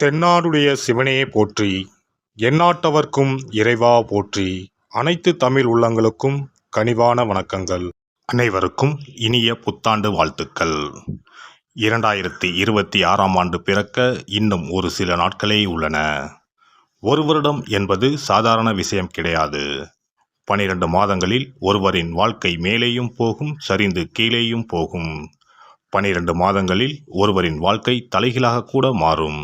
தென்னாடுடைய சிவனே போற்றி, எந்நாட்டவர்க்கும் இறைவா போற்றி. அனைத்து தமிழ் உள்ளங்களுக்கும் கனிவான வணக்கங்கள். அனைவருக்கும் இனிய புத்தாண்டு வாழ்த்துக்கள். 2026ஆம் ஆண்டு பிறக்க இன்னும் ஒரு சில நாட்களே உள்ளன. ஒரு வருடம் என்பது சாதாரண விஷயம் கிடையாது. 12 மாதங்களில் ஒருவரின் வாழ்க்கை மேலேயும் போகும், சரிந்து கீழேயும் போகும். 12 மாதங்களில் ஒருவரின் வாழ்க்கை தலைகீழாக கூட மாறும்.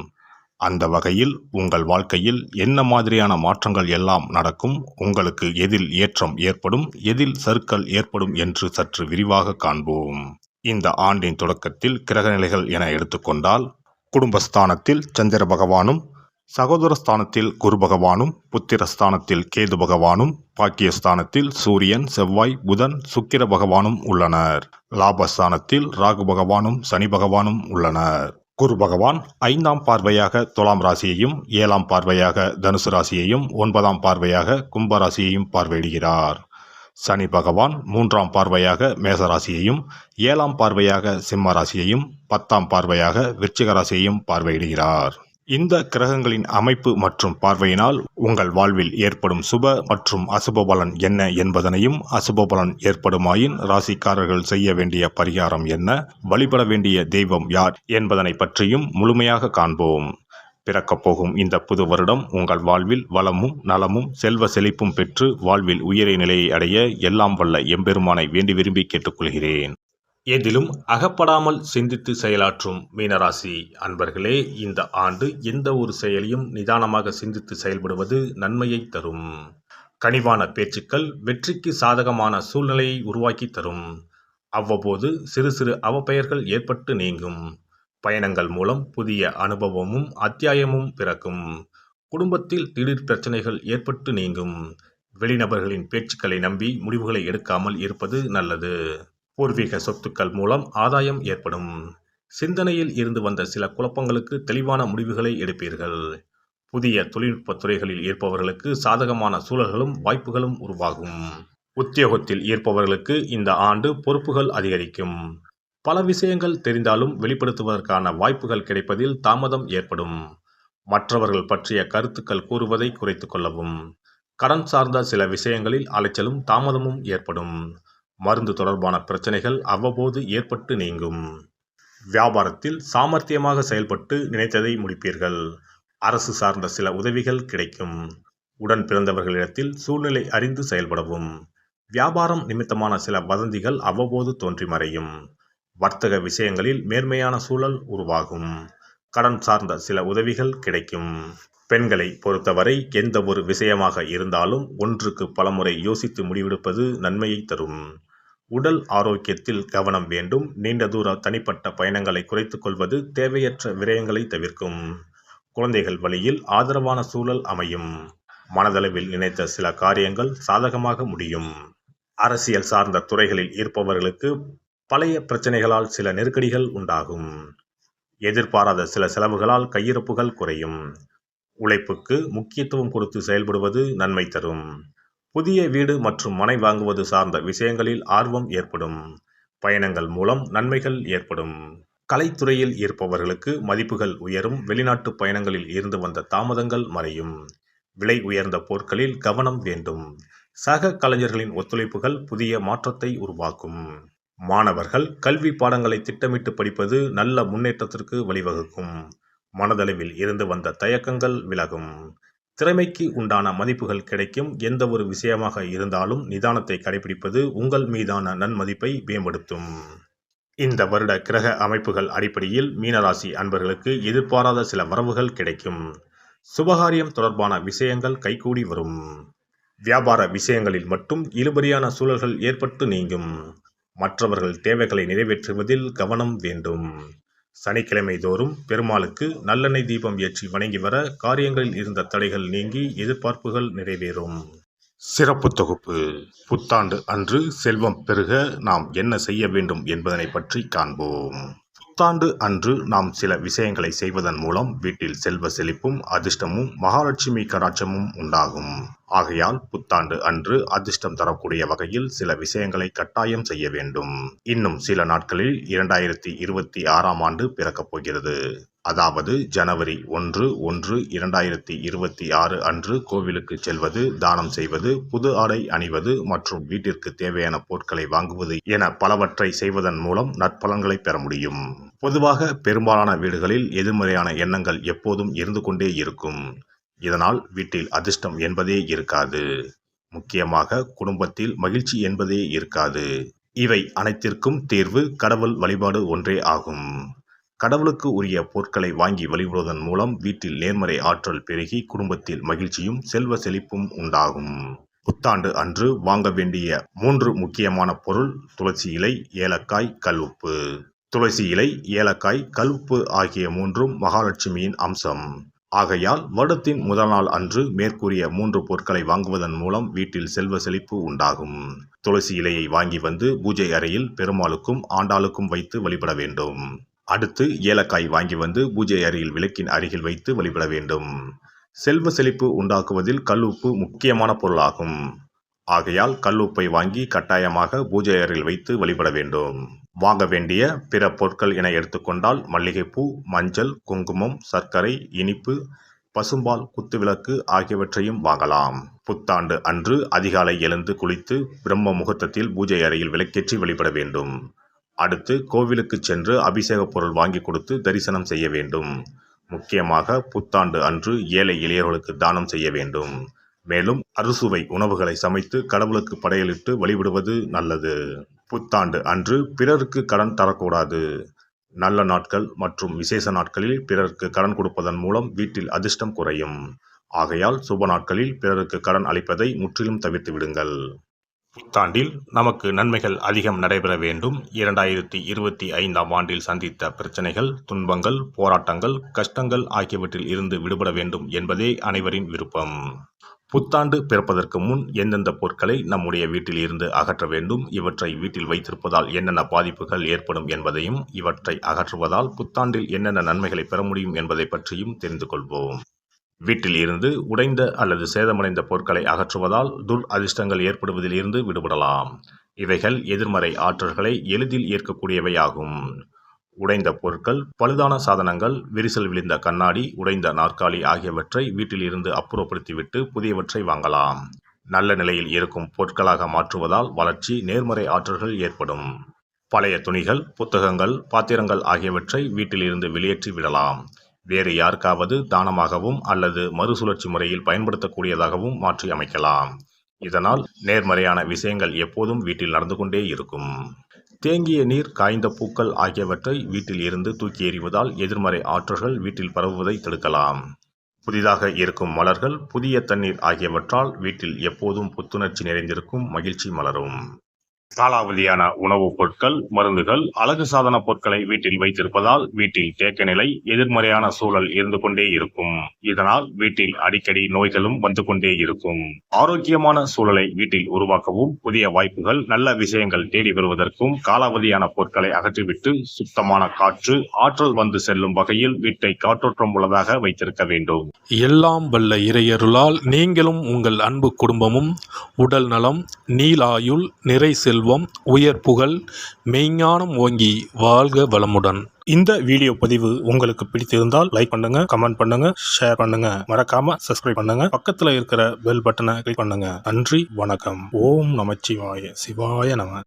அந்த வகையில் உங்கள் வாழ்க்கையில் என்ன மாதிரியான மாற்றங்கள் எல்லாம் நடக்கும், உங்களுக்கு எதில் ஏற்றம் ஏற்படும், எதில் சறுக்கல் ஏற்படும் என்று சற்று விரிவாக காண்போம். இந்த ஆண்டின் தொடக்கத்தில் கிரகநிலைகள் என எடுத்துக்கொண்டால், குடும்பஸ்தானத்தில் சந்திர பகவானும், சகோதரஸ்தானத்தில் குரு பகவானும், புத்திரஸ்தானத்தில் கேது பகவானும், பாக்கியஸ்தானத்தில் சூரியன், செவ்வாய், புதன், சுக்கிர பகவானும் உள்ளனர். லாபஸ்தானத்தில் ராகு பகவானும் சனி பகவானும் உள்ளனர். குரு பகவான் 5ஆம் பார்வையாக துலாம் ராசியையும், 7ஆம் பார்வையாக தனுசு ராசியையும், 9ஆம் பார்வையாக கும்ப ராசியையும் பார்வையிடுகிறார். சனி பகவான் 3ஆம் பார்வையாக மேச ராசியையும், 7ஆம் பார்வையாக சிம்ம ராசியையும், 10ஆம் பார்வையாக விருச்சிக ராசியையும் பார்வையிடுகிறார். இந்த கிரகங்களின் அமைப்பு மற்றும் பார்வையினால் உங்கள் வாழ்வில் ஏற்படும் சுப மற்றும் அசுப பலன் என்ன என்பதனையும், அசுப பலன் ஏற்படுமாயின் ராசிக்காரர்கள் செய்ய வேண்டிய பரிகாரம் என்ன, வழிபட வேண்டிய தெய்வம் யார் என்பதனை பற்றியும் முழுமையாக காண்போம். பிறக்கப் போகும் இந்த புது வருடம் உங்கள் வாழ்வில் வளமும் நலமும் செல்வ செழிப்பும் பெற்று வாழ்வில் உயரிய நிலையை அடைய எல்லாம் வல்ல எம்பெருமானை வேண்டி விரும்பி கேட்டுக்கொள்கிறேன். எதிலும் அகப்படாமல் சிந்தித்து செயலாற்றும் மீனராசி அன்பர்களே, இந்த ஆண்டு எந்த ஒரு செயலையும் நிதானமாக சிந்தித்து செயல்படுவது நன்மையை தரும். கனிவான பேச்சுக்கள் வெற்றிக்கு சாதகமான சூழ்நிலையை உருவாக்கி தரும். அவ்வப்போது சிறு சிறு அவப்பெயர்கள் ஏற்பட்டு நீங்கும். பயணங்கள் மூலம் புதிய அனுபவமும் அத்தியாயமும் பிறக்கும். குடும்பத்தில் திடீர் பிரச்சனைகள் ஏற்பட்டு நீங்கும். வெளிநபர்களின் பேச்சுக்களை நம்பி முடிவுகளை எடுக்காமல் இருப்பது நல்லது. பூர்வீக சொத்துக்கள் மூலம் ஆதாயம் ஏற்படும். சிந்தனையில் இருந்து வந்த சில குழப்பங்களுக்கு தெளிவான முடிவுகளை எடுப்பீர்கள். புதிய தொழில்நுட்ப துறைகளில் இருப்பவர்களுக்கு சாதகமான சூழல்களும் வாய்ப்புகளும் உருவாகும். உத்தியோகத்தில் இருப்பவர்களுக்கு இந்த ஆண்டு பொறுப்புகள் அதிகரிக்கும். பல விஷயங்கள் தெரிந்தாலும் வெளிப்படுத்துவதற்கான வாய்ப்புகள் கிடைப்பதில் தாமதம் ஏற்படும். மற்றவர்கள் பற்றிய கருத்துக்கள் கூறுவதை குறைத்து கொள்ளவும். கடன் சார்ந்த சில விஷயங்களில் அலைச்சலும் தாமதமும் ஏற்படும். மருந்து தொடர்பான பிரச்சனைகள் அவ்வப்போது ஏற்பட்டு நீங்கும். வியாபாரத்தில் சாமர்த்தியமாக செயல்பட்டு நினைத்ததை முடிப்பீர்கள். அரசு சார்ந்த சில உதவிகள் கிடைக்கும். உடன் பிறந்தவர்களிடத்தில் சூழ்நிலை அறிந்து செயல்படவும். வியாபாரம் நிமித்தமான சில வதந்திகள் அவ்வப்போது தோன்றி மறையும். வர்த்தக விஷயங்களில் மேன்மையான சூழல் உருவாகும். கடன் சார்ந்த சில உதவிகள் கிடைக்கும். பெண்களை பொறுத்தவரை எந்த ஒரு விஷயமாக இருந்தாலும் ஒன்றுக்கு பலமுறை யோசித்து முடிவெடுப்பது நன்மையை தரும். உடல் ஆரோக்கியத்தில் கவனம் வேண்டும். நீண்ட தூர தனிப்பட்ட பயணங்களை குறைத்துக் கொள்வது தேவையற்ற விரயங்களை தவிர்க்கும். குழந்தைகள் வழியில் ஆதரவான சூழல் அமையும். மனதளவில் நினைத்த சில காரியங்கள் சாதகமாக முடியும். அரசியல் சார்ந்த துறைகளில் இருப்பவர்களுக்கு பழைய பிரச்சனைகளால் சில நெருக்கடிகள் உண்டாகும். எதிர்பாராத சில செலவுகளால் கையிருப்புகள் குறையும். உழைப்புக்கு முக்கியத்துவம் கொடுத்து செயல்படுவது நன்மை தரும். புதிய வீடு மற்றும் மனை வாங்குவது சார்ந்த விஷயங்களில் ஆர்வம் ஏற்படும். பயணங்கள் மூலம் நன்மைகள் ஏற்படும். கலைத்துறையில் இருப்பவர்களுக்கு மதிப்புகள் உயரும். வெளிநாட்டு பயணங்களில் இருந்து வந்த தாமதங்கள் மறையும். விலை உயர்ந்த பொருட்களில் கவனம் வேண்டும். சக கலைஞர்களின் ஒத்துழைப்புகள் புதிய மாற்றத்தை உருவாக்கும். மாணவர்கள் கல்வி பாடங்களை திட்டமிட்டு படிப்பது நல்ல முன்னேற்றத்திற்கு வழிவகுக்கும். மனதளவில் இருந்து வந்த தயக்கங்கள் விலகும். திறமைக்கு உண்டான மதிப்புகள் கிடைக்கும். எந்த ஒரு விஷயமாக இருந்தாலும் நிதானத்தை கடைபிடிப்பது உங்கள் மீதான நன்மதிப்பை மேம்படுத்தும். இந்த வருட கிரக அமைப்புகள் அடிப்படையில் மீனராசி அன்பர்களுக்கு எதிர்பாராத சில வரவுகள் கிடைக்கும். சுபகாரியம் தொடர்பான விஷயங்கள் கைகூடி வரும். வியாபார விஷயங்களில் மட்டும் இழுபறியான சூழல்கள் ஏற்பட்டு நீங்கும். மற்றவர்கள் தேவைகளை நிறைவேற்றுவதில் கவனம் வேண்டும். சனிக்கிழமை தோறும் பெருமாளுக்கு நல்லெண்ணெய் தீபம் ஏற்றி வணங்கி வர காரியங்களில் இருந்த தடைகள் நீங்கி எதிர்பார்ப்புகள் நிறைவேறும். சிறப்பு தொகுப்பு. புத்தாண்டு அன்று செல்வம் பெருக நாம் என்ன செய்ய வேண்டும் என்பதனை பற்றி காண்போம். புத்தாண்டு அன்று நாம் சில விஷயங்களை செய்வதன் மூலம் வீட்டில் செல்வ செழிப்பும் அதிர்ஷ்டமும் மகாலட்சுமி கடாட்சமும் உண்டாகும். ஆகையால் புத்தாண்டு அன்று அதிர்ஷ்டம் தரக்கூடிய வகையில் சில விஷயங்களை கட்டாயம் செய்ய வேண்டும். இன்னும் சில நாட்களில் 2026ஆம் ஆண்டு பிறக்கப் போகிறது. அதாவது ஜனவரி 1/1/2026 அன்று கோவிலுக்கு செல்வது, தானம் செய்வது, புது ஆடை அணிவது மற்றும் வீட்டிற்கு தேவையான பொருட்களை வாங்குவது என பலவற்றை செய்வதன் மூலம் நற்பலன்களை பெற முடியும். பொதுவாக பெரும்பாலான வீடுகளில் எதிர்மறையான எண்ணங்கள் எப்போதும் இருந்து கொண்டே இருக்கும். இதனால் வீட்டில் அதிர்ஷ்டம் என்பதே இருக்காது. முக்கியமாக குடும்பத்தில் மகிழ்ச்சி என்பதே இருக்காது. இவை அனைத்திற்கும் தீர்வு கடவுள் வழிபாடு ஒன்றே ஆகும். கடவுளுக்கு உரிய பொருட்களை வாங்கி வழிபடுவதன் மூலம் வீட்டில் நேர்மறை ஆற்றல் பெருகி குடும்பத்தில் மகிழ்ச்சியும் செல்வ செழிப்பும் உண்டாகும். புத்தாண்டு அன்று வாங்க வேண்டிய 3 முக்கியமான பொருள்: துளசி இலை, ஏலக்காய், கல்உப்பு. துளசி இலை, ஏலக்காய், கல்உப்பு ஆகிய 3ம் மகாலட்சுமியின் அம்சம். ஆகையால் வருடத்தின் முதல் நாள் அன்று மேற்கூறிய 3 பொருட்களை வாங்குவதன் மூலம் வீட்டில் செல்வ செழிப்பு உண்டாகும். துளசி இலையை வாங்கி வந்து பூஜை அறையில் பெருமாளுக்கும் ஆண்டாளுக்கும் வைத்து வழிபட வேண்டும். அடுத்து ஏலக்காய் வாங்கி வந்து பூஜை அறையில் விளக்கின் அருகில் வைத்து வழிபட வேண்டும். செல்வ செழிப்பு உண்டாக்குவதில் கல்உப்பு முக்கியமான பொருளாகும். ஆகையால் கல்உப்பை வாங்கி கட்டாயமாக பூஜை அறையில் வைத்து வழிபட வேண்டும். வாங்க வேண்டிய பிற பொருட்கள் என எடுத்துக்கொண்டால் மல்லிகைப்பூ, மஞ்சள், குங்குமம், சர்க்கரை, இனிப்பு, பசும்பால், குத்துவிளக்கு ஆகியவற்றையும் வாங்கலாம். புத்தாண்டு அன்று அதிகாலை எழுந்து குளித்து பிரம்ம முகூர்த்தத்தில் பூஜை அறையில் விளக்கேற்றி வழிபட வேண்டும். அடுத்து கோவிலுக்கு சென்று அபிஷேக பொருள் வாங்கி கொடுத்து தரிசனம் செய்ய வேண்டும். முக்கியமாக புத்தாண்டு அன்று ஏழை எளியவர்களுக்கு தானம் செய்ய வேண்டும். மேலும் அறுசுவை உணவுகளை சமைத்து கடவுளுக்கு படையலிட்டு வழிபடுவது நல்லது. புத்தாண்டு அன்று பிறருக்கு கடன் தரக்கூடாது. நல்ல நாட்கள் மற்றும் விசேஷ நாட்களில் பிறருக்கு கடன் கொடுப்பதன் மூலம் வீட்டில் அதிர்ஷ்டம் குறையும். ஆகையால் சுப நாட்களில் பிறருக்கு கடன் அளிப்பதை முற்றிலும் தவிர்த்து விடுங்கள். புத்தாண்டில் நமக்கு நன்மைகள் அதிகம் நடைபெற வேண்டும். 2025ஆம் ஆண்டில் சந்தித்த பிரச்சனைகள், துன்பங்கள், போராட்டங்கள், கஷ்டங்கள் ஆகியவற்றில் இருந்து விடுபட வேண்டும் என்பதே அனைவரின் விருப்பம். புத்தாண்டு பிறப்பதற்கு முன் எந்தெந்த பொருட்களை நம்முடைய வீட்டில் இருந்து அகற்ற வேண்டும், இவற்றை வீட்டில் வைத்திருப்பதால் என்னென்ன பாதிப்புகள் ஏற்படும் என்பதையும், இவற்றை அகற்றுவதால் புத்தாண்டில் என்னென்ன நன்மைகளை பெற முடியும் என்பதை பற்றியும் தெரிந்து கொள்வோம். வீட்டில் இருந்து உடைந்த அல்லது சேதமடைந்த பொருட்களை அகற்றுவதால் துர் அதிர்ஷ்டங்கள் ஏற்படுவதில் இருந்து விடுபடலாம். இவைகள் எதிர்மறை ஆற்றல்களை எளிதில் ஈர்க்கக்கூடியவையாகும். உடைந்த பொருட்கள், பழுதான சாதனங்கள், விரிசல் விழுந்த கண்ணாடி, உடைந்த நாற்காலி ஆகியவற்றை வீட்டில் இருந்து அப்புறப்படுத்திவிட்டு புதியவற்றை வாங்கலாம். நல்ல நிலையில் இருக்கும் பொருட்களாக மாற்றுவதால் வளர்ச்சி, நேர்மறை ஆற்றல்கள் ஏற்படும். பழைய துணிகள், புத்தகங்கள், பாத்திரங்கள் ஆகியவற்றை வீட்டில் இருந்து வெளியேற்றி விடலாம். வேறு யாருக்காவது தானமாகவும் அல்லது மறுசுழற்சி முறையில் பயன்படுத்தக்கூடியதாகவும் மாற்றி அமைக்கலாம். இதனால் நேர்மறையான விஷயங்கள் எப்போதும் வீட்டில் நடந்து கொண்டே இருக்கும். தேங்கிய நீர், காய்ந்த பூக்கள் ஆகியவற்றை வீட்டில் இருந்து தூக்கி எறிவதால் எதிர்மறை ஆற்றல்கள் வீட்டில் பரவுவதை தடுக்கலாம். புதிதாக இருக்கும் மலர்கள், புதிய தண்ணீர் ஆகியவற்றால் வீட்டில் எப்போதும் புத்துணர்ச்சி நிறைந்திருக்கும், மகிழ்ச்சி மலரும். காலாவதியான உணவுப் பொருட்கள், மருந்துகள், அழகு சாதன பொருட்களை வீட்டில் வைத்திருப்பதால் வீட்டில் தேக்க நிலை, எதிர்மறையான சூழல் இருந்து கொண்டே இருக்கும். இதனால் வீட்டில் அடிக்கடி நோய்களும் வந்து கொண்டே இருக்கும். ஆரோக்கியமான சூழலை வீட்டில் உருவாக்கவும், புதிய வாய்ப்புகள், நல்ல விஷயங்கள் தேடி வருவதற்கும் காலாவதியான பொருட்களை அகற்றிவிட்டு சுத்தமான காற்று, ஆற்றல் வந்து செல்லும் வகையில் வீட்டை காற்றோட்டம் உள்ளதாக வைத்திருக்க வேண்டும். எல்லாம் வல்ல இறையருளால் நீங்களும் உங்கள் அன்பு குடும்பமும் உடல் நலம், நீளாயுள், நிறை செல்வம், உயர் புகழ், மெய்ஞானம் ஓங்கி வாழ்க வளமுடன். இந்த வீடியோ பதிவு உங்களுக்கு பிடித்திருந்தால் லைக் பண்ணுங்க, கமெண்ட் பண்ணுங்க, ஷேர் பண்ணுங்க, மறக்காம சப்ஸ்கிரைப் பண்ணுங்க, பக்கத்துல இருக்கிற பெல் பட்டனை கிளிக் பண்ணுங்க. நன்றி, வணக்கம். ஓம் நமச்சிவாய. சிவாய நம.